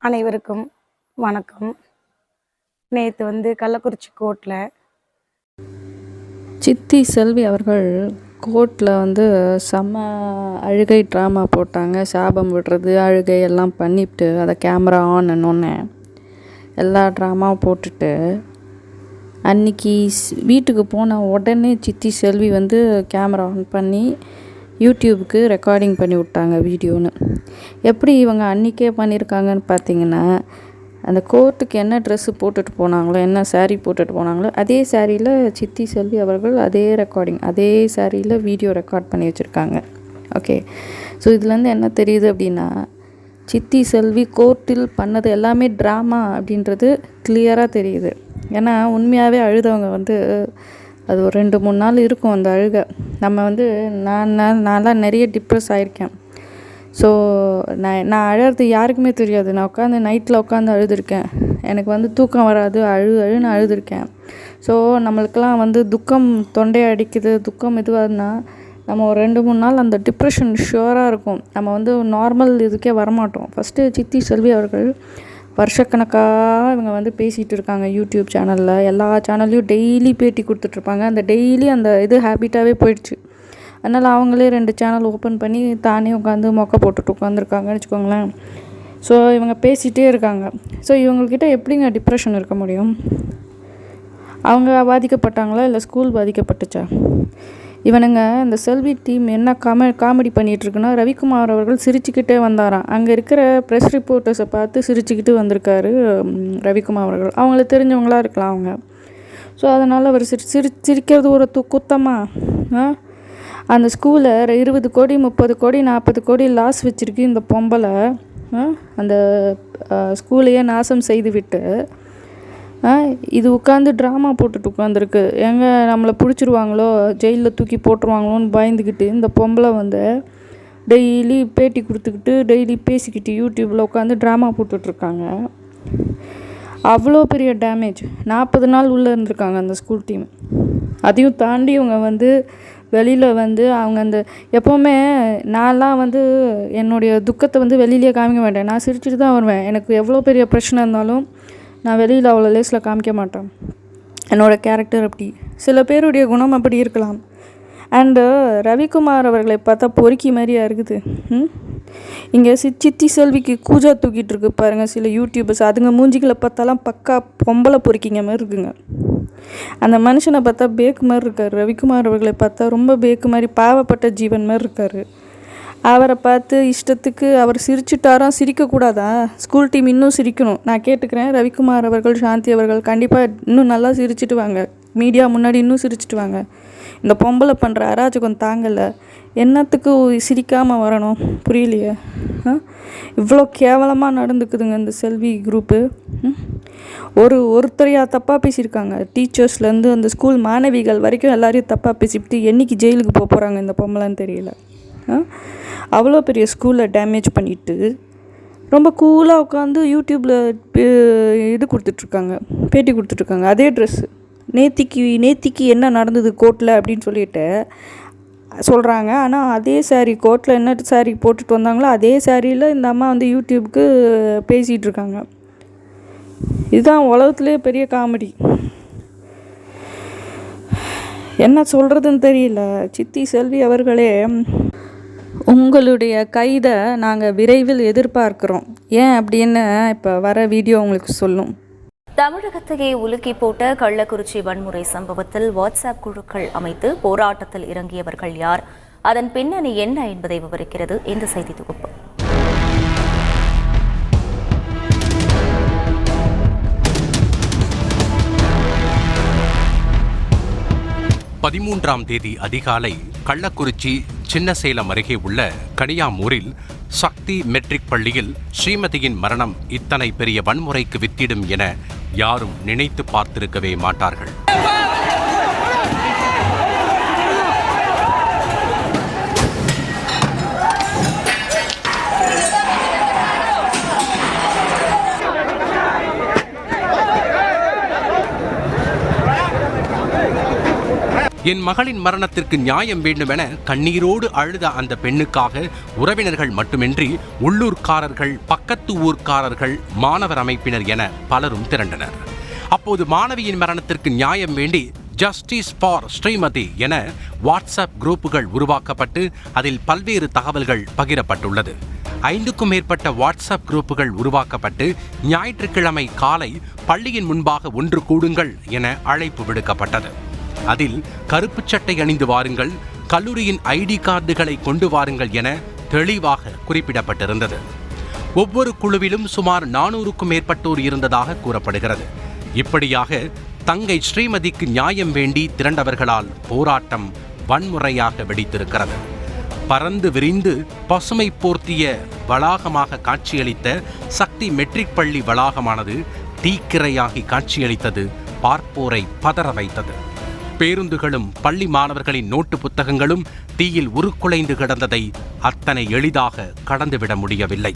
அனைவருக்கும் வணக்கம். நேற்று கள்ளக்குறிச்சி கோர்ட்டில் சித்தி செல்வி அவர்கள் கோர்ட்டில் செம்ம அழுகை ட்ராமா போட்டாங்க. சாபம் விடுறது, அழுகை எல்லாம் பண்ணிவிட்டு அதை கேமரா ஆன் ஆனோடனே எல்லா ட்ராமாவும் போட்டுட்டு அன்றைக்கி வீட்டுக்கு போன உடனே சித்தி செல்வி கேமரா ஆன் பண்ணி யூடியூபுக்கு ரெக்கார்டிங் பண்ணி விட்டாங்க வீடியோன்னு. எப்படி இவங்க அன்றைக்கே பண்ணியிருக்காங்கன்னு பார்த்தீங்கன்னா, அந்த கோர்ட்டுக்கு என்ன ட்ரெஸ்ஸு போட்டுட்டு போனாங்களோ, என்ன சாரீ போட்டுட்டு போனாங்களோ, அதே சாரியில் சித்தி செல்வி அவர்கள் அதே ரெக்கார்டிங், அதே சாரியில் வீடியோ ரெக்கார்ட் பண்ணி வச்சுருக்காங்க. ஓகே, ஸோ இதுலேருந்து என்ன தெரியுது அப்படின்னா, சித்தி செல்வி கோர்ட்டில் பண்ணது எல்லாமே ட்ராமா அப்படின்றது கிளியராக தெரியுது. ஏன்னா உண்மையாகவே அழுதவங்க அது ஒரு 2-3 நாள் இருக்கும் அந்த அழுகை. நம்ம நான்லாம் நிறைய டிப்ரெஸ் ஆகிருக்கேன். ஸோ நான் அழறது யாருக்குமே தெரியாது. நான் உட்காந்து நைட்டில் உட்காந்து அழுதுருக்கேன். எனக்கு தூக்கம் வராது, அழுன்னு அழுதுருக்கேன். ஸோ நம்மளுக்கெல்லாம் துக்கம் தொண்டை அடிக்குது, துக்கம் இதுவாகுதுன்னா நம்ம ஒரு 2-3 நாள் அந்த டிப்ரெஷன் ஷுவராக இருக்கும். நம்ம நார்மல் இதுக்கே வரமாட்டோம். ஃபஸ்ட்டு சித்தி செல்வி அவர்கள் வருஷக்கணக்காக இவங்க பேசிகிட்டு இருக்காங்க யூடியூப் சேனலில். எல்லா சேனல்லையும் டெய்லி பேட்டி கொடுத்துட்ருப்பாங்க. அந்த டெய்லி அந்த இது ஹேபிட்டாகவே போயிடுச்சு. அதனால் அவங்களே 2 சேனல் ஓப்பன் பண்ணி தானே உட்காந்து மொக்கை போட்டுட்டு உட்காந்துருக்காங்கன்னு வச்சுக்கோங்களேன். ஸோ இவங்க பேசிகிட்டே இருக்காங்க. ஸோ இவங்கக்கிட்ட எப்படிங்க டிப்ரெஷன் இருக்க முடியும்? அவங்க பாதிக்கப்பட்டாங்களா இல்லை ஸ்கூல் பாதிக்கப்பட்டுச்சா? இவனுங்க இந்த செல்வி டீம் என்ன காமெடி பண்ணிகிட்ருக்குன்னா, ரவிக்குமார் அவர்கள் சிரிச்சுக்கிட்டே வந்தாராம். அங்கே இருக்கிற ப்ரெஸ் ரிப்போர்ட்டர்ஸை பார்த்து சிரிச்சுக்கிட்டு வந்திருக்காரு ரவிக்குமார் அவர்கள். அவங்களுக்கு தெரிஞ்சவங்களாக இருக்கலாம் அவங்க. ஸோ அதனால் அவர் சிரிக்கிறது ஒரு குத்தமாக அந்த ஸ்கூலை 20 கோடி 30 கோடி 40 கோடி லாஸ் வச்சுருக்கு இந்த பொம்பளை. அந்த ஸ்கூலையே நாசம் செய்து விட்டு இது உட்காந்து ட்ராமா போட்டுட்டு உட்காந்துருக்கு. எங்கே நம்மளை பிடிச்சிருவாங்களோ, ஜெயிலில் தூக்கி போட்டுருவாங்களோன்னு பயந்துக்கிட்டு இந்த பொம்பளை டெய்லி பேட்டி கொடுத்துக்கிட்டு டெய்லி பேசிக்கிட்டு யூடியூப்பில் உட்காந்து ட்ராமா போட்டுட்ருக்காங்க. அவ்வளோ பெரிய டேமேஜ். 40 நாள் உள்ளே இருந்திருக்காங்க அந்த ஸ்கூல் டீம். அதையும் தாண்டி இவங்க வெளியில் அவங்க அந்த எப்போவுமே நான்லாம் என்னுடைய துக்கத்தை வெளியிலே காமிக்க மாட்டேன். நான் சிரிச்சுட்டு தான் வருவேன். எனக்கு எவ்வளோ பெரிய பிரச்சனை இருந்தாலும் நான் வெளியில் அவ்வளோ லேஸில் காமிக்க மாட்டேன். என்னோடய கேரக்டர் அப்படி. சில பேருடைய குணம் அப்படி இருக்கலாம். அண்டு ரவிக்குமார் அவர்களை பார்த்தா பொறுக்கி மாதிரியா இருக்குது. இங்கே சித்தி செல்விக்கு கூஜா தூக்கிட்டு இருக்கு பாருங்கள் சில யூடியூபர்ஸ். அதுங்க மூஞ்சிகளை பார்த்தாலாம் பக்கா பொம்பளை பொறுக்கிங்க மாதிரி இருக்குங்க. அந்த மனுஷனை பார்த்தா பேக்கு மாதிரி இருக்கார். ரவிக்குமார் அவர்களை பார்த்தா ரொம்ப பேக்கு மாதிரி பாவப்பட்ட ஜீவன் மாதிரி இருக்கார். அவரை பார்த்து இஷ்டத்துக்கு அவர் சிரிச்சுட்டாராம். சிரிக்கக்கூடாதா? ஸ்கூல் டீம் இன்னும் சிரிக்கணும். நான் கேட்டுக்கிறேன். ரவிக்குமார் அவர்கள், சாந்தி அவர்கள் கண்டிப்பாக இன்னும் நல்லா சிரிச்சிட்டு வாங்க. மீடியா முன்னாடி இன்னும் சிரிச்சிட்டு வாங்க. இந்த பொம்பளை பண்ணுற அராஜகம் தாங்கலை. என்னத்துக்கு சிரிக்காமல் வரணும் புரியலையே. இவ்வளோ கேவலமாக நடந்துக்குதுங்க இந்த செல்வி குரூப்பு. ஒருத்தரையாக தப்பாக பேசியிருக்காங்க. டீச்சர்ஸ்லேருந்து அந்த ஸ்கூல் மாணவிகள் வரைக்கும் எல்லாரையும் தப்பாக பேசிவிட்டு என்றைக்கு ஜெயிலுக்கு போக போகிறாங்க இந்த பொம்பளைன்னு தெரியல. அவ்வளோ பெரிய ஸ்கூலில் டேமேஜ் பண்ணிவிட்டு ரொம்ப கூலாக உட்காந்து யூடியூப்பில் இது கொடுத்துட்ருக்காங்க, பேட்டி கொடுத்துட்ருக்காங்க. அதே ட்ரெஸ்ஸு நேத்திக்கு என்ன நடந்தது கோர்ட்டில் அப்படின்னு சொல்லிட்டு சொல்கிறாங்க. ஆனால் அதே சாரீ கோர்ட்டில் என்ன சாரீ போட்டுட்டு வந்தாங்களோ அதே சாரியில் இந்த அம்மா யூடியூப்புக்கு பேசிகிட்டு இருக்காங்க. இதுதான் உலகத்துலேயே பெரிய காமெடி. என்ன சொல்கிறதுன்னு தெரியல. சித்தி செல்வி அவர்களே, உங்களுடைய கைதை நாங்கள் விரைவில் எதிர்பார்க்குறோம். ஏன் அப்படின்னு இப்போ வர வீடியோ உங்களுக்கு சொல்லும். தமிழகத்தையே உலுக்கி போட்ட கள்ளக்குறிச்சி வன்முறை சம்பவத்தில் வாட்ஸ்அப் குழுக்கள் அமைத்து போராட்டத்தில் இறங்கியவர்கள் யார், அதன் பின்னணி என்ன என்பதை விவரிக்கிறது இந்த செய்தி தொகுப்பு. தேதி அதிகாலை கள்ளக்குறிச்சி சின்னசேலம் அருகே உள்ள கனியாமூரில் சக்தி மெட்ரிக் பள்ளியில் ஸ்ரீமதியின் மரணம் இத்தனை பெரிய வன்முறைக்கு வித்திடும் என யாரும் நினைத்து பார்த்திருக்கவே மாட்டார்கள். என் மகளின் மரணத்திற்கு நியாயம் வேண்டுமென கண்ணீரோடு அழுத அந்த பெண்ணுக்காக உறவினர்கள் மட்டுமின்றி உள்ளூர்காரர்கள், பக்கத்து ஊர்க்காரர்கள், மாணவர் அமைப்பினர் என பலரும் திரண்டனர். அப்போது மாணவியின் மரணத்திற்கு நியாயம் வேண்டி ஜஸ்டிஸ் ஃபார் ஸ்ரீமதி என வாட்ஸ்அப் குரூப்புகள் உருவாக்கப்பட்டு அதில் பல்வேறு தகவல்கள் பகிரப்பட்டுள்ளது. 5க்கும் மேற்பட்ட வாட்ஸ்அப் குரூப்புகள் உருவாக்கப்பட்டு ஞாயிற்றுக்கிழமை காலை பள்ளியின் முன்பாக ஒன்று கூடுங்கள் என அழைப்பு விடுக்கப்பட்டது. அதில் கருப்பு சட்டை அணிந்து வாருங்கள், கல்லூரியின் ஐடி கார்டுகளை கொண்டு வாருங்கள் என தெளிவாக குறிப்பிடப்பட்டிருந்தது. ஒவ்வொரு குழுவிலும் சுமார் 400க்கும் மேற்பட்டோர் இருந்ததாக கூறப்படுகிறது. இப்படியாக தங்கை ஸ்ரீமதிக்கு நியாயம் வேண்டி திரண்டவர்களால் போராட்டம் வன்முறையாக வெடித்திருக்கிறது. பறந்து விரிந்து பசுமை போர்த்திய வளாகமாக காட்சியளித்த சக்தி மெட்ரிக் பள்ளி வளாகமானது தீக்கிரையாகி காட்சியளித்தது, பார்ப்போரை பதற வைத்தது. பேருந்துகளும் பள்ளி மாணவர்களின் நோட்டு புத்தகங்களும் தீயில் உருக்குலைந்து கிடந்ததை அத்தனை எளிதாக கடந்துவிட முடியவில்லை.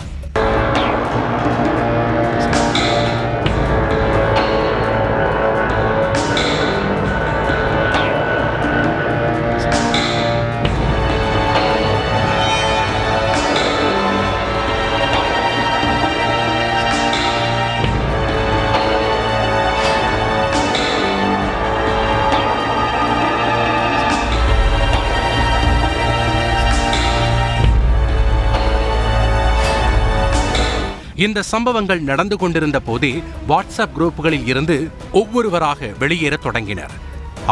இந்த சம்பவங்கள் நடந்து கொண்டிருந்த போதே வாட்ஸ்அப் குரூப்புகளில் இருந்து ஒவ்வொருவராக வெளியேற தொடங்கினர்.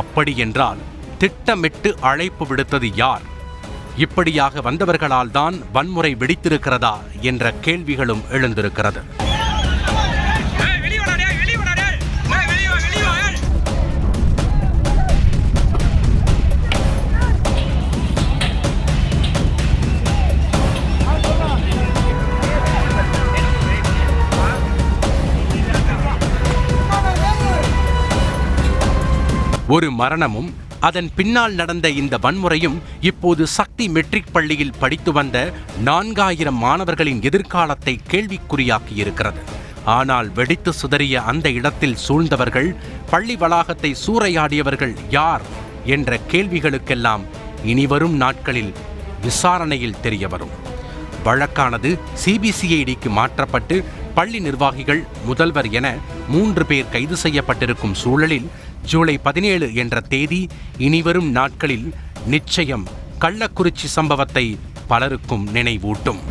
அப்படி என்றால் திட்டமிட்டு அழைப்பு விடுத்தது யார்? இப்படியாக வந்தவர்களால் தான் வன்முறை வெடித்திருக்கிறதா என்ற கேள்விகளும் எழுந்திருக்கிறது. ஒரு மரணமும் அதன் பின்னால் நடந்த இந்த வன்முறையும் இப்போது சக்தி மெட்ரிக் பள்ளியில் படித்து வந்த 4000 மாணவர்களின் எதிர்காலத்தை கேள்விக்குறியாக்கியிருக்கிறது. ஆனால் வெடித்து சிதறிய அந்த இடத்தில் சூழ்ந்தவர்கள், பள்ளி வளாகத்தை சூறையாடியவர்கள் யார் என்ற கேள்விகளுக்கெல்லாம் இனிவரும் நாட்களில் விசாரணையில் தெரியவரும். வழக்கானது சிபிசிஐடிக்கு மாற்றப்பட்டு பள்ளி நிர்வாகிகள், முதல்வர் என 3 பேர் கைது செய்யப்பட்டிருக்கும் சூழலில் ஜூலை 17 என்ற தேதி இனிவரும் நாட்களில் நிச்சயம் கள்ளக்குறிச்சி சம்பவத்தை பலருக்கும் நினைவூட்டும்.